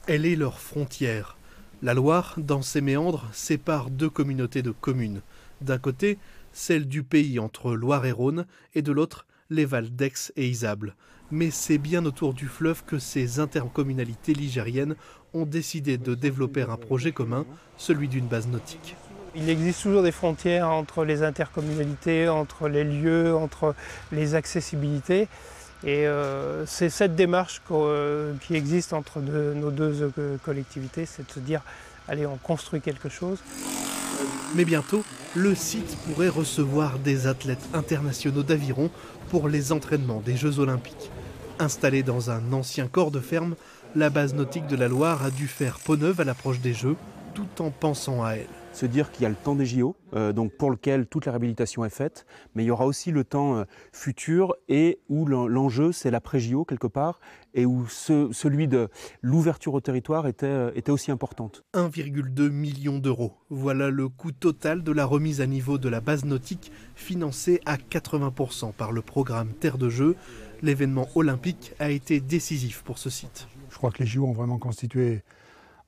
Elle est leur frontière. La Loire, dans ses méandres, sépare deux communautés de communes. D'un côté, celle du pays entre Loire et Rhône, et de l'autre, les vals d'Aix et Isable. Mais c'est bien autour du fleuve que ces intercommunalités ligériennes ont décidé de développer un projet commun, celui d'une base nautique. Il existe toujours des frontières entre les intercommunalités, entre les lieux, entre les accessibilités. Et c'est cette démarche qui existe entre nos deux collectivités, c'est de se dire, allez, on construit quelque chose. Mais bientôt, le site pourrait recevoir des athlètes internationaux d'aviron pour les entraînements des Jeux Olympiques. Installée dans un ancien corps de ferme, la base nautique de la Loire a dû faire peau neuve à l'approche des Jeux, tout en pensant à elle. Se dire qu'il y a le temps des JO, donc pour lequel toute la réhabilitation est faite, mais il y aura aussi le temps futur et où l'enjeu c'est l'après-JO quelque part et où celui de l'ouverture au territoire était aussi importante. 1,2 million d'euros. Voilà le coût total de la remise à niveau de la base nautique financée à 80% par le programme Terre de Jeux. L'événement olympique a été décisif pour ce site. Je crois que les JO ont vraiment constitué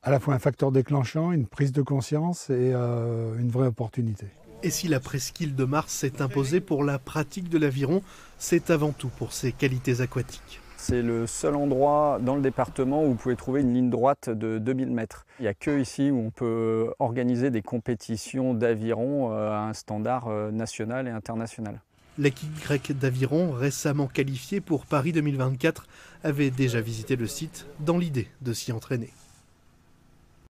à la fois un facteur déclenchant, une prise de conscience et une vraie opportunité. Et si la presqu'île de Mars s'est imposée pour la pratique de l'aviron, c'est avant tout pour ses qualités aquatiques. C'est le seul endroit dans le département où vous pouvez trouver une ligne droite de 2000 mètres. Il n'y a que ici où on peut organiser des compétitions d'aviron à un standard national et international. L'équipe grecque d'aviron, récemment qualifiée pour Paris 2024, avait déjà visité le site dans l'idée de s'y entraîner.